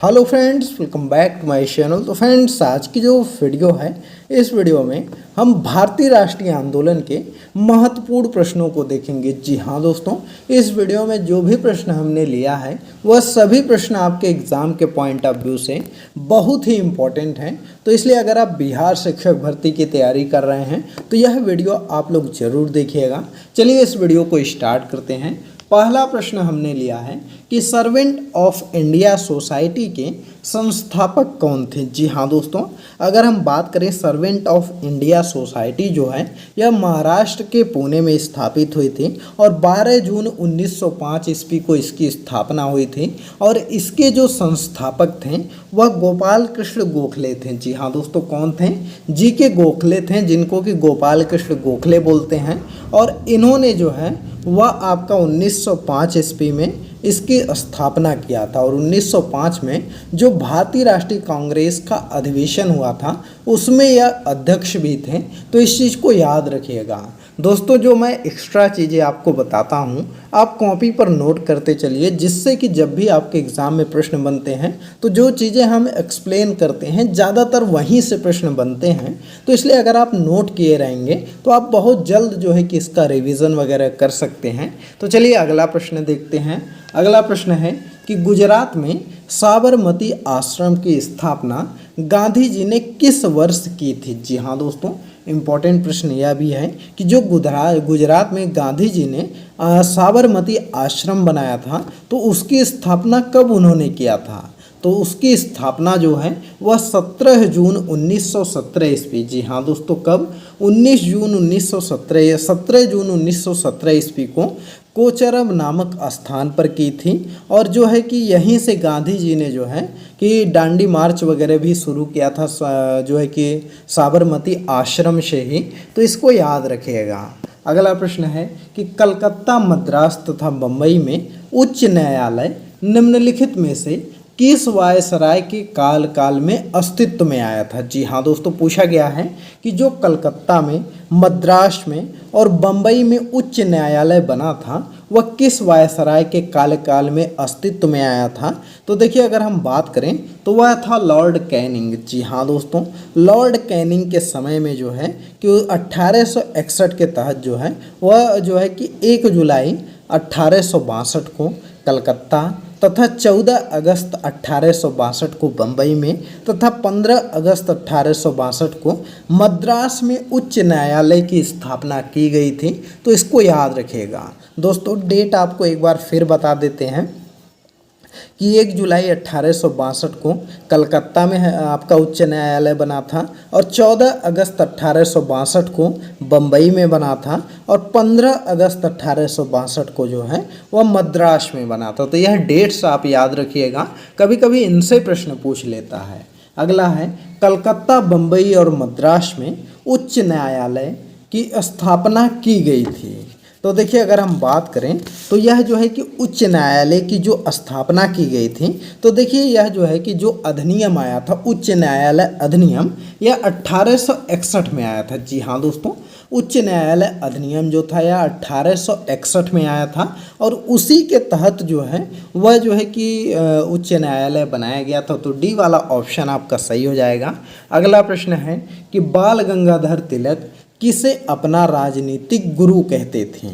Hello friends, welcome back to my channel. तो friends, आज की जो वीडियो है, इस वीडियो में हम भारतीय राष्ट्रीय आंदोलन के महत्वपूर्ण प्रश्नों को देखेंगे। जी हाँ दोस्तों, इस वीडियो में जो भी प्रश्न हमने लिया है वह सभी प्रश्न आपके एग्ज़ाम के पॉइंट ऑफ व्यू से बहुत ही इम्पोर्टेंट हैं। तो इसलिए अगर आप बिहार शिक्षक भर्ती की तैयारी कर रहे हैं तो यह वीडियो आप लोग ज़रूर देखिएगा। चलिए इस वीडियो को स्टार्ट करते हैं। पहला प्रश्न हमने लिया है कि सर्वेंट ऑफ इंडिया सोसाइटी के संस्थापक कौन थे। जी हाँ दोस्तों, अगर हम बात करें सर्वेंट ऑफ इंडिया सोसाइटी जो है यह महाराष्ट्र के पुणे में स्थापित हुई थी और 12 जून 1905 ईस्वी को इसकी स्थापना हुई थी। और इसके जो संस्थापक थे वह गोपाल कृष्ण गोखले थे। जी हाँ दोस्तों, कौन थे? जी के गोखले थे, जिनको कि गोपाल कृष्ण गोखले बोलते हैं। और इन्होंने जो है वह आपका 1905 ईस्वी में इसकी स्थापना किया था। और 1905 में जो भारतीय राष्ट्रीय कांग्रेस का अधिवेशन हुआ था उसमें यह अध्यक्ष भी थे। तो इस चीज़ को याद रखिएगा दोस्तों। जो मैं एक्स्ट्रा चीज़ें आपको बताता हूँ आप कॉपी पर नोट करते चलिए, जिससे कि जब भी आपके एग्ज़ाम में प्रश्न बनते हैं तो जो चीज़ें हम एक्सप्लेन करते हैं ज़्यादातर वहीं से प्रश्न बनते हैं। तो इसलिए अगर आप नोट किए रहेंगे तो आप बहुत जल्द जो है कि इसका रिवीजन वगैरह कर सकते हैं। तो चलिए अगला प्रश्न देखते हैं। अगला प्रश्न है कि गुजरात में साबरमती आश्रम की स्थापना गांधी जी ने किस वर्ष की थी। जी हाँ दोस्तों, इम्पॉर्टेंट प्रश्न यह भी है कि जो गुजरात में गांधी जी ने साबरमती आश्रम बनाया था तो उसकी स्थापना कब उन्होंने किया था। तो उसकी स्थापना जो है वह 17 जून 1917 ईस्वी। जी हाँ दोस्तों, कब? 19 जून 1917 या 17 जून 1917 ईस्वी को कोचरब नामक स्थान पर की थी। और जो है कि यहीं से गांधी जी ने जो है कि दांडी मार्च वगैरह भी शुरू किया था, जो है कि साबरमती आश्रम से ही। तो इसको याद रखिएगा। अगला प्रश्न है कि कलकत्ता, मद्रास तथा बम्बई में उच्च न्यायालय निम्नलिखित में से किस वायसराय के काल में अस्तित्व में आया था। जी हाँ दोस्तों, पूछा गया है कि जो कलकत्ता में, मद्रास में और बम्बई में उच्च न्यायालय बना था वह किस वायसराय के काल में अस्तित्व में आया था। तो देखिए अगर हम बात करें तो वह था लॉर्ड कैनिंग। जी हाँ दोस्तों, लॉर्ड कैनिंग के समय में जो है कि 1861 के तहत जो है वह जो है कि 1 जुलाई 1862 को कलकत्ता तथा 14 अगस्त 1862 को बम्बई में तथा 15 अगस्त 1862 को मद्रास में उच्च न्यायालय की स्थापना की गई थी। तो इसको याद रखिएगा दोस्तों। डेट आपको एक बार फिर बता देते हैं कि 1 जुलाई 1862 को कलकत्ता में आपका उच्च न्यायालय बना था और 14 अगस्त 1862 को बम्बई में बना था और 15 अगस्त 1862 को जो है वह मद्रास में बना था। तो यह डेट्स आप याद रखिएगा, कभी कभी इनसे प्रश्न पूछ लेता है। अगला है कलकत्ता, बम्बई और मद्रास में उच्च न्यायालय की स्थापना की गई थी। तो देखिए अगर हम बात करें तो यह जो है कि उच्च न्यायालय की जो स्थापना की गई थी, तो देखिए यह जो है कि जो अधिनियम आया था उच्च न्यायालय अधिनियम, यह 1861 में आया था। जी हाँ दोस्तों, उच्च न्यायालय अधिनियम जो था यह 1861 में आया था और उसी के तहत जो है वह जो है कि उच्च न्यायालय बनाया गया था। तो डी वाला ऑप्शन आपका सही हो जाएगा। अगला प्रश्न है कि बाल गंगाधर तिलक किसे अपना राजनीतिक गुरु कहते थे।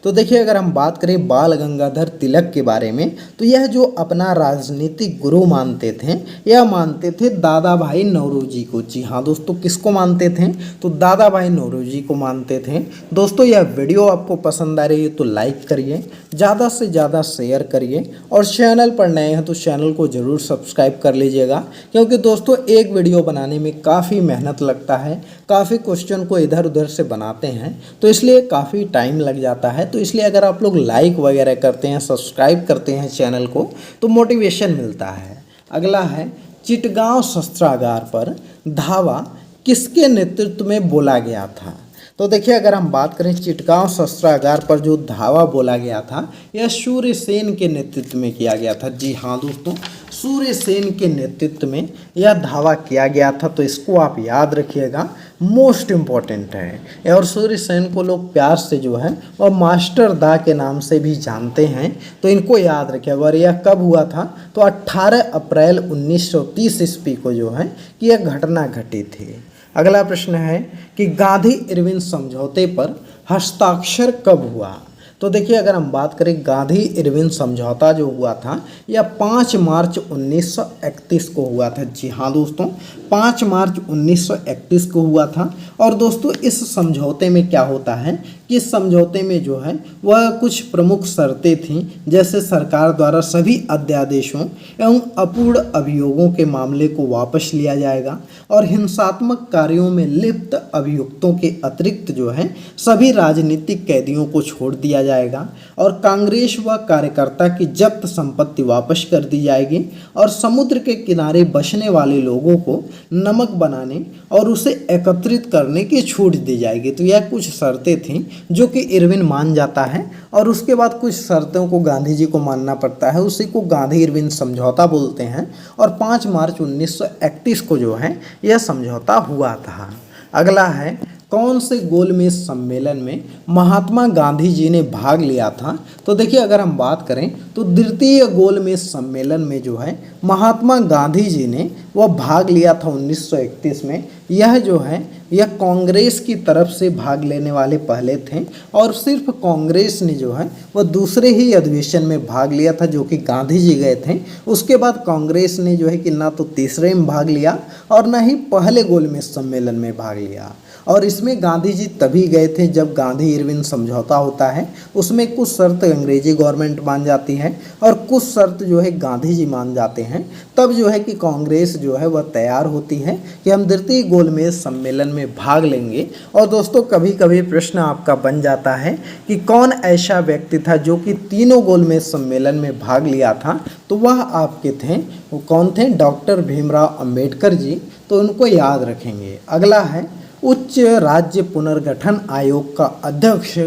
तो देखिए अगर हम बात करें बाल गंगाधर तिलक के बारे में तो यह जो अपना राजनीतिक गुरु मानते थे यह मानते थे दादा भाई नौरोजी को। जी हाँ दोस्तों, किसको मानते थे? तो दादा भाई नौरोजी को मानते थे। दोस्तों यह वीडियो आपको पसंद आ रही है तो लाइक करिए, ज़्यादा से ज़्यादा शेयर करिए और चैनल पर नए हैं तो चैनल को ज़रूर सब्सक्राइब कर लीजिएगा। क्योंकि दोस्तों एक वीडियो बनाने में काफ़ी मेहनत लगता है, काफ़ी क्वेश्चन को इधर उधर से बनाते हैं तो इसलिए काफ़ी टाइम लग जाता है। तो इसलिए अगर आप लोग लाइक वगैरह करते हैं, सब्सक्राइब करते हैं चैनल को तो मोटिवेशन मिलता है। अगला है चिटगांव शस्त्रागार पर धावा किसके नेतृत्व में बोला गया था। तो देखिए अगर हम बात करें चिटगांव शस्त्रागार पर जो धावा बोला गया था यह सूर्यसेन के नेतृत्व में किया गया था। जी हाँ दोस्तों, सूर्यसेन के नेतृत्व में यह धावा किया गया था। तो इसको आप याद रखिएगा। मोस्ट इम्पॉर्टेंट है और सूर्य सेन को लोग प्यार से जो है वह मास्टर दा के नाम से भी जानते हैं। तो इनको याद रखें। और यह कब हुआ था? तो 18 अप्रैल 1930 ईस्वी को जो है कि यह घटना घटी थी। अगला प्रश्न है कि गांधी इरविन समझौते पर हस्ताक्षर कब हुआ? तो देखिए, अगर हम बात करें गांधी इरविन समझौता जो हुआ था यह 5 मार्च 1931 को हुआ था। जी हाँ दोस्तों, 5 मार्च 1931 को हुआ था। और दोस्तों इस समझौते में क्या होता है कि इस समझौते में जो है वह कुछ प्रमुख शर्तें थीं, जैसे सरकार द्वारा सभी अध्यादेशों एवं अपूर्ण अभियोगों के मामले को वापस लिया जाएगा और हिंसात्मक कार्यों में लिप्त अभियुक्तों के अतिरिक्त जो है सभी राजनीतिक कैदियों को छोड़ दिया जाएगा और कांग्रेस व कार्यकर्ता की जब्त संपत्ति वापस कर दी जाएगी और समुद्र के किनारे बसने वाले लोगों को नमक बनाने और उसे एकत्रित करने की छूट दी जाएगी। तो यह कुछ शर्तें थीं जो कि इरविन मान जाता है और उसके बाद कुछ शर्तों को गांधी जी को मानना पड़ता है, उसी को गांधी इरविन समझौता बोलते हैं। और 5 मार्च 1931 को जो है यह समझौता हुआ था। अगला है, कौन से गोलमेज सम्मेलन में महात्मा गांधी जी ने भाग लिया था? तो देखिए, अगर हम बात करें तो द्वितीय गोलमेज सम्मेलन में जो है महात्मा गांधी जी ने वह भाग लिया था 1931 में। यह जो है यह कांग्रेस की तरफ से भाग लेने वाले पहले थे और सिर्फ कांग्रेस ने जो है वह दूसरे ही अधिवेशन में भाग लिया था जो कि गांधी जी गए थे। उसके बाद कांग्रेस ने जो है कि ना तो तीसरे में भाग लिया और ना ही पहले गोलमेज सम्मेलन में भाग लिया। और इसमें गांधी जी तभी गए थे जब गांधी इरविन समझौता होता है, उसमें कुछ शर्त अंग्रेजी गवर्नमेंट मान जाती है और कुछ शर्त जो है गांधी जी मान जाते हैं। तब जो है कि कांग्रेस जो है वह तैयार होती है कि हम द्वितीय गोलमेज सम्मेलन में भाग लेंगे। और दोस्तों कभी कभी प्रश्न आपका बन जाता है कि कौन ऐसा व्यक्ति था जो कि तीनों गोलमेज सम्मेलन में भाग लिया था? तो वह आपके थे, वो कौन थे? डॉक्टर भीमराव अंबेडकर जी। तो उनको याद रखेंगे। अगला है, उच्च राज्य पुनर्गठन आयोग का अध्यक्ष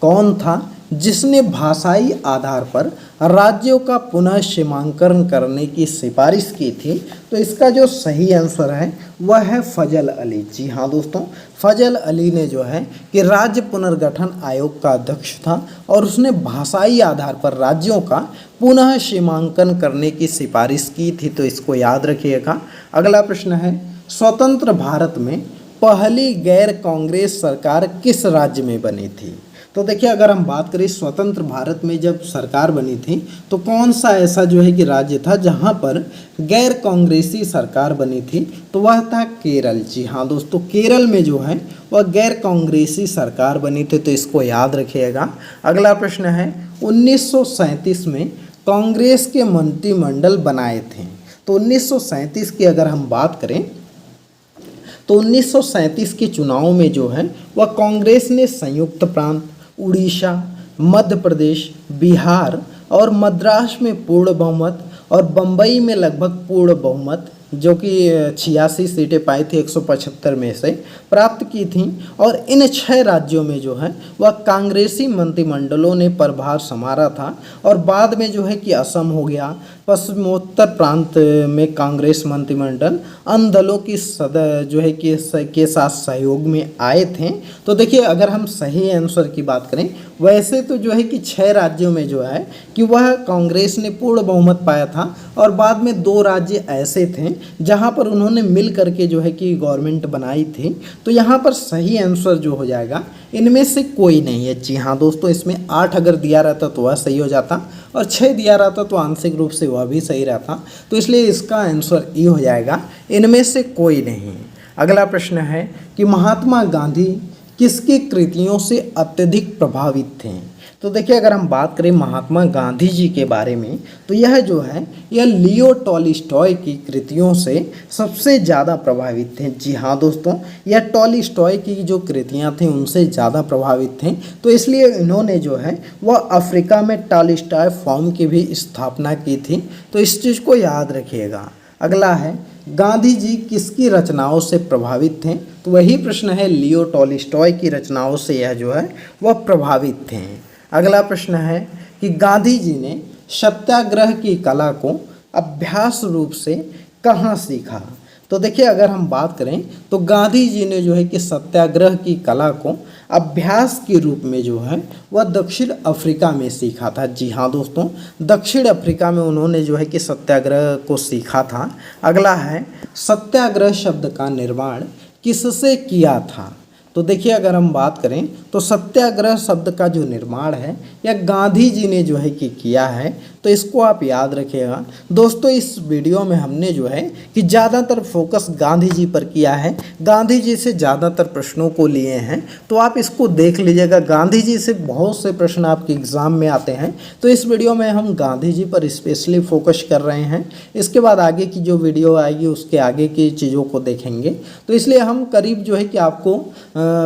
कौन था जिसने भाषाई आधार पर राज्यों का पुनः सीमांकन करने की सिफारिश की थी? तो इसका जो सही आंसर है वह है फजल अली। जी हाँ दोस्तों, फजल अली ने जो है कि राज्य पुनर्गठन आयोग का अध्यक्ष था और उसने भाषाई आधार पर राज्यों का पुनः सीमांकन करने की सिफारिश की थी। तो इसको याद रखिएगा। अगला प्रश्न है, स्वतंत्र भारत में पहली गैर कांग्रेस सरकार किस राज्य में बनी थी? तो देखिए, अगर हम बात करें स्वतंत्र भारत में जब सरकार बनी थी तो कौन सा ऐसा जो है कि राज्य था जहां पर गैर कांग्रेसी सरकार बनी थी? तो वह था केरल। जी हाँ दोस्तों, केरल में जो है वह गैर कांग्रेसी सरकार बनी थी। तो इसको याद रखिएगा। अगला प्रश्न है, 1937 में कांग्रेस के मंत्रिमंडल बनाए थे। तो 1937 की अगर हम बात करें तो 1937 के चुनाव में जो है वह कांग्रेस ने संयुक्त प्रांत, उड़ीसा, मध्य प्रदेश, बिहार और मद्रास में पूर्ण बहुमत और बम्बई में लगभग पूर्ण बहुमत जो कि 86 सीटें पाई थी 175 में से प्राप्त की थीं। और इन 6 राज्यों में जो है वह कांग्रेसी मंत्रिमंडलों ने प्रभार संभाला था। और बाद में जो है कि असम हो गया, पश्चिमोत्तर प्रांत में कांग्रेस मंत्रिमंडल अन्य दलों की जो है कि के साथ सहयोग में आए थे। तो देखिए, अगर हम सही आंसर की बात करें वैसे तो जो है कि 6 राज्यों में जो है कि वह कांग्रेस ने पूर्ण बहुमत पाया था और बाद में 2 राज्य ऐसे थे जहां पर उन्होंने मिल करके जो है कि गवर्नमेंट बनाई थी। तो यहाँ पर सही आंसर जो हो जाएगा इनमें से कोई नहीं है। जी हाँ दोस्तों, इसमें 8 अगर दिया रहता तो वह सही हो जाता और 6 दिया रहता तो आंशिक रूप से वह भी सही रहता। तो इसलिए इसका आंसर ई हो जाएगा, इनमें से कोई नहीं। अगला प्रश्न है कि महात्मा गांधी किसकी कृतियों से अत्यधिक प्रभावित थे? तो देखिए, अगर हम बात करें महात्मा गांधी जी के बारे में तो यह जो है यह लियो टॉलस्टॉय की कृतियों से सबसे ज़्यादा प्रभावित थे। जी हाँ दोस्तों, यह टॉलस्टॉय की जो कृतियाँ थीं उनसे ज़्यादा प्रभावित थे। तो इसलिए इन्होंने जो है वह अफ्रीका में टॉलस्टॉय फॉर्म की भी स्थापना की थी। तो इस चीज़ को याद रखिएगा। अगला है, गांधी जी किसकी रचनाओं से प्रभावित थे? तो वही प्रश्न है, लियो टॉलस्टॉय की रचनाओं से यह जो है वह प्रभावित थे। अगला प्रश्न है कि गांधी जी ने सत्याग्रह की कला को अभ्यास रूप से कहाँ सीखा? तो देखिए अगर हम बात करें तो गांधी जी ने जो है कि सत्याग्रह की कला को अभ्यास के रूप में जो है वह दक्षिण अफ्रीका में सीखा था। जी हाँ दोस्तों, दक्षिण अफ्रीका में उन्होंने जो है कि सत्याग्रह को सीखा था। अगला है सत्याग्रह शब्द का निर्माण किससे किया था। तो देखिए अगर हम बात करें तो सत्याग्रह शब्द का जो निर्माण है यह गांधी जी ने जो है कि किया है। तो इसको आप याद रखिएगा दोस्तों। इस वीडियो में हमने जो है कि ज़्यादातर फोकस गांधी जी पर किया है, गांधी जी से ज़्यादातर प्रश्नों को लिए हैं। तो आप इसको देख लीजिएगा, गांधी जी से बहुत से प्रश्न आपके एग्ज़ाम में आते हैं। तो इस वीडियो में हम गांधी जी पर स्पेशली फोकस कर रहे हैं। इसके बाद आगे की जो वीडियो आएगी उसके आगे की चीज़ों को देखेंगे। तो इसलिए हम करीब जो है कि आपको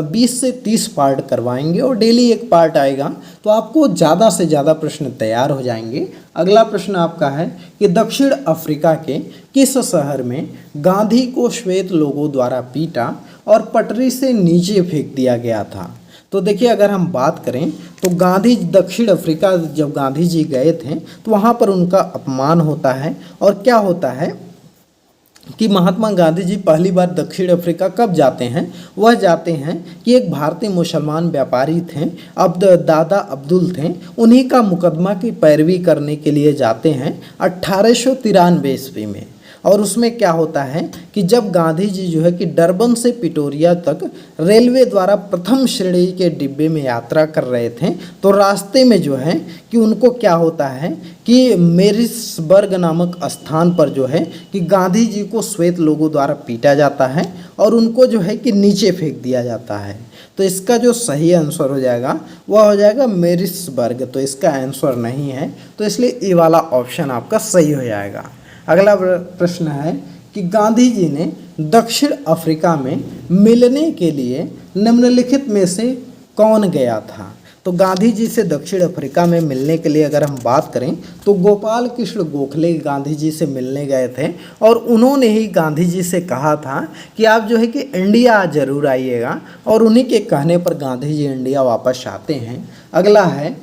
20 से 30 पार्ट करवाएंगे और डेली एक पार्ट आएगा। तो आपको ज़्यादा से ज़्यादा प्रश्न तैयार हो जाएंगे। अगला प्रश्न आपका है कि दक्षिण अफ्रीका के किस शहर में गांधी को श्वेत लोगों द्वारा पीटा और पटरी से नीचे फेंक दिया गया था। तो देखिए अगर हम बात करें तो गांधी दक्षिण अफ्रीका जब गांधी जी गए थे तो वहाँ पर उनका अपमान होता है। और क्या होता है कि महात्मा गांधी जी पहली बार दक्षिण अफ्रीका कब जाते हैं, वह जाते हैं कि एक भारतीय मुसलमान व्यापारी थे, दादा अब्दुल थे, उन्हीं का मुकदमा की पैरवी करने के लिए जाते हैं 1893 ईस्वी में। और उसमें क्या होता है कि जब गांधी जी जो है कि डरबन से पिटोरिया तक रेलवे द्वारा प्रथम श्रेणी के डिब्बे में यात्रा कर रहे थे तो रास्ते में जो है कि उनको क्या होता है कि मेरिसबर्ग नामक स्थान पर जो है कि गांधी जी को श्वेत लोगों द्वारा पीटा जाता है और उनको जो है कि नीचे फेंक दिया जाता है। तो इसका जो सही आंसर हो जाएगा वह हो जाएगा मेरिसबर्ग। तो इसका आंसर नहीं है, तो इसलिए ये वाला ऑप्शन आपका सही हो जाएगा। अगला प्रश्न है कि गांधी जी ने दक्षिण अफ्रीका में मिलने के लिए निम्नलिखित में से कौन गया था। तो गांधी जी से दक्षिण अफ्रीका में मिलने के लिए अगर हम बात करें तो गोपाल कृष्ण गोखले गांधी जी से मिलने गए थे और उन्होंने ही गांधी जी से कहा था कि आप जो है कि इंडिया ज़रूर आइएगा, और उन्हीं के कहने पर गांधी जी इंडिया वापस आते हैं। अगला है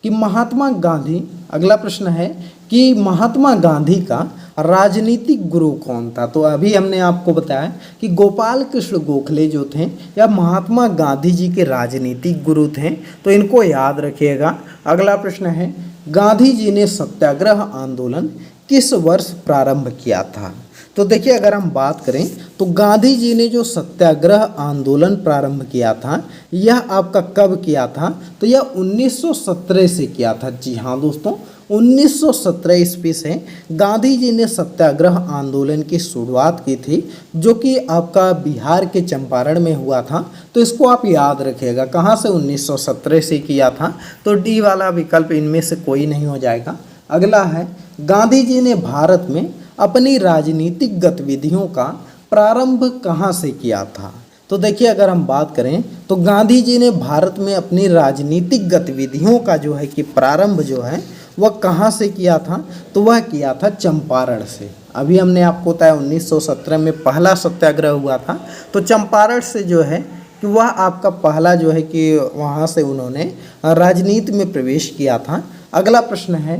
कि महात्मा गांधी, अगला प्रश्न है कि महात्मा गांधी का राजनीतिक गुरु कौन था। तो अभी हमने आपको बताया कि गोपाल कृष्ण गोखले जो थे या महात्मा गांधी जी के राजनीतिक गुरु थे। तो इनको याद रखिएगा। अगला प्रश्न है गांधी जी ने सत्याग्रह आंदोलन किस वर्ष प्रारंभ किया था। तो देखिए अगर हम बात करें तो गांधी जी ने जो सत्याग्रह आंदोलन प्रारंभ किया था यह आपका कब किया था, तो यह 1917 से किया था। जी हाँ दोस्तों, 1917 ईस्वी से गांधी जी ने सत्याग्रह आंदोलन की शुरुआत की थी, जो कि आपका बिहार के चंपारण में हुआ था। तो इसको आप याद रखिएगा, कहाँ से 1917 से किया था। तो डी वाला विकल्प इनमें से कोई नहीं हो जाएगा। अगला है गांधी जी ने भारत में अपनी राजनीतिक गतिविधियों का प्रारंभ कहाँ से किया था। तो देखिए अगर हम बात करें तो गांधी जी ने भारत में अपनी राजनीतिक गतिविधियों का जो है कि प्रारंभ जो है वह कहाँ से किया था, तो वह किया था चंपारण से। अभी हमने आपको बताया 1917 में पहला सत्याग्रह हुआ था, तो चंपारण से जो है कि वह आपका पहला जो है कि वहाँ से उन्होंने राजनीति में प्रवेश किया था। अगला प्रश्न है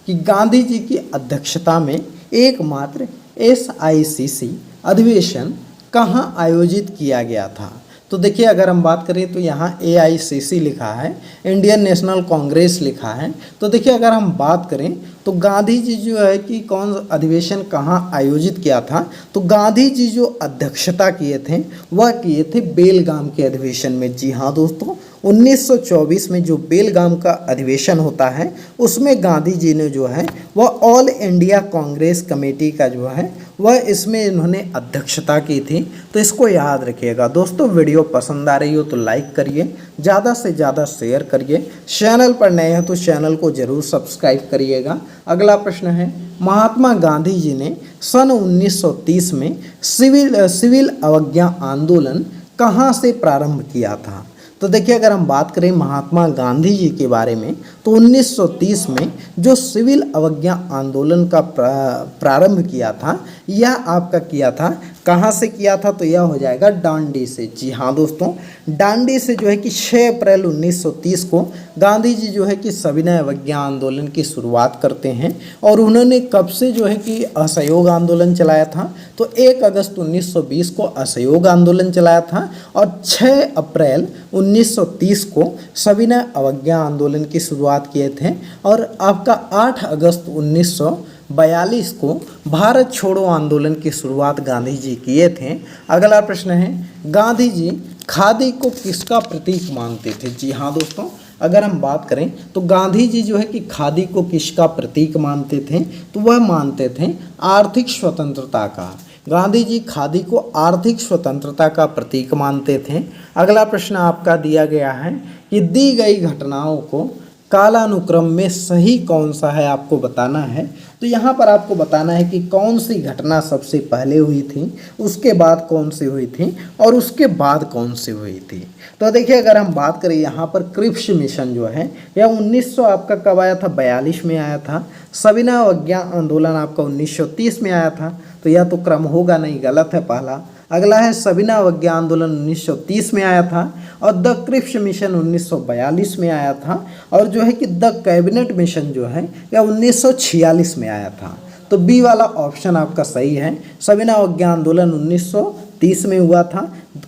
कि गांधी जी की अध्यक्षता में एकमात्र SICC अधिवेशन कहाँ आयोजित किया गया था। तो देखिए अगर हम बात करें तो यहाँ AICC लिखा है, इंडियन नेशनल कांग्रेस लिखा है। तो देखिए अगर हम बात करें तो गांधी जी जो है कि कौन अधिवेशन कहाँ आयोजित किया था, तो गांधी जी जो अध्यक्षता किए थे वह किए थे बेलगाम के अधिवेशन में। जी हाँ दोस्तों, 1924 में जो बेलगाम का अधिवेशन होता है उसमें गांधी जी ने जो है वह ऑल इंडिया कांग्रेस कमेटी का जो है वह इसमें इन्होंने अध्यक्षता की थी। तो इसको याद रखिएगा दोस्तों। वीडियो पसंद आ रही हो तो लाइक करिए, ज़्यादा से ज़्यादा शेयर करिए, चैनल पर नए हैं तो चैनल को ज़रूर सब्सक्राइब करिएगा। अगला प्रश्न है महात्मा गांधी जी ने सन 1930 में सिविल अवज्ञा आंदोलन कहाँ से प्रारंभ किया था। तो देखिए अगर हम बात करें महात्मा गांधी जी के बारे में तो 1930 में जो सिविल अवज्ञा आंदोलन का प्रारंभ किया था यह आपका किया था कहाँ से किया था, तो यह हो जाएगा डांडी से। जी हाँ दोस्तों, डांडी से जो है कि 6 अप्रैल 1930 को गांधी जी जो है कि सविनय अवज्ञा आंदोलन की शुरुआत करते हैं। और उन्होंने कब से जो है कि असहयोग आंदोलन चलाया था, तो 1 अगस्त 1920 को असहयोग आंदोलन चलाया था और 6 अप्रैल 1930 को सविनय अवज्ञा आंदोलन की शुरुआत किए थे। और आपका 8 अगस्त 1942 को भारत छोड़ो आंदोलन की शुरुआत गांधी जी किए थे। अगला प्रश्न है, गांधी जी खादी को किसका प्रतीक मानते थे। जी हाँ दोस्तों, अगर हम बात करें तो गांधी जी जो है कि खादी को किसका प्रतीक मानते थे, तो वह मानते थे आर्थिक स्वतंत्रता का। गांधी जी खादी को आर्थिक स्वतंत्रता का प्रतीक मानते थे। अगला प्रश्न आपका दिया गया है कि दी गई घटनाओं को कालानुक्रम में सही कौन सा है, आपको बताना है। तो यहाँ पर आपको बताना है कि कौन सी घटना सबसे पहले हुई थी, उसके बाद कौन सी हुई थी और उसके बाद कौन सी हुई थी। तो देखिए, अगर हम बात करें यहाँ पर क्रिप्स मिशन जो है यह 1900 आपका कब आया था, 42 में आया था। सविनय अवज्ञा आंदोलन आपका 1930 में आया था, तो यह तो क्रम होगा नहीं, गलत है पहला। अगला है सविनय अवज्ञा आंदोलन 1930 में आया था और द क्रिप्स मिशन 1942 में आया था। और जो है कि द कैबिनेट मिशन जो है यह 1946 में आया था। तो बी वाला ऑप्शन आपका सही है। सविनय अवज्ञा आंदोलन 1930 में हुआ था,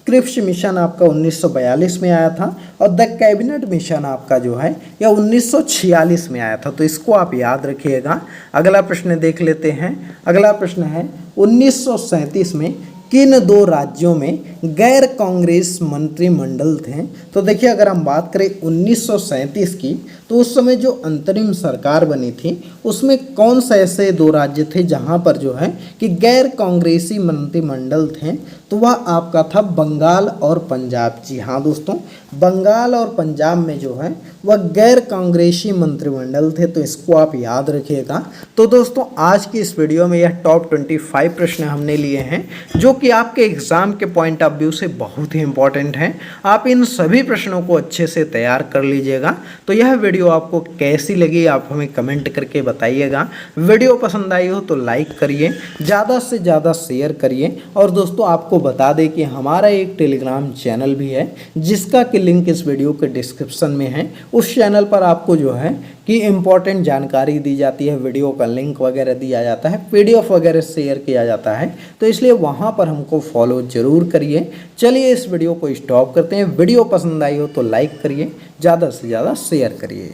क्रिप्स मिशन आपका 1942 में आया था और द कैबिनेट मिशन आपका जो है यह 1946 में आया था। तो इसको आप याद रखिएगा। अगला प्रश्न देख लेते हैं। अगला प्रश्न है 1937 में किन 2 राज्यों में गैर कांग्रेस मंत्रिमंडल थे। तो देखिए, अगर हम बात करें 1937 की, तो उस समय जो अंतरिम सरकार बनी थी उसमें कौन से ऐसे 2 राज्य थे जहां पर जो है कि गैर कांग्रेसी मंत्रिमंडल थे, तो वह आपका था बंगाल और पंजाब। जी हाँ दोस्तों, बंगाल और पंजाब में जो है वह गैर कांग्रेसी मंत्रिमंडल थे। तो इसको आप याद रखिएगा। तो दोस्तों, आज की इस वीडियो में यह टॉप 25 प्रश्न हमने लिए हैं जो कि आपके एग्जाम के पॉइंट ऑफ व्यू से बहुत ही इंपॉर्टेंट हैं। आप इन सभी प्रश्नों को अच्छे से तैयार कर लीजिएगा। तो यह वीडियो आपको कैसी लगी आप हमें कमेंट करके बताइएगा। वीडियो पसंद आई हो तो लाइक करिए, ज़्यादा से ज़्यादा शेयर करिए। और दोस्तों, आपको बता दें कि हमारा एक टेलीग्राम चैनल भी है जिसका कि लिंक इस वीडियो के डिस्क्रिप्शन में है। उस चैनल पर आपको जो है कि इम्पोर्टेंट जानकारी दी जाती है, वीडियो का लिंक वगैरह दिया जाता है, PDF वगैरह शेयर किया जाता है। तो इसलिए वहाँ पर हमको फॉलो ज़रूर करिए। चलिए इस वीडियो को स्टॉप करते हैं। वीडियो पसंद आई हो तो लाइक करिए, ज़्यादा से ज़्यादा शेयर करिए।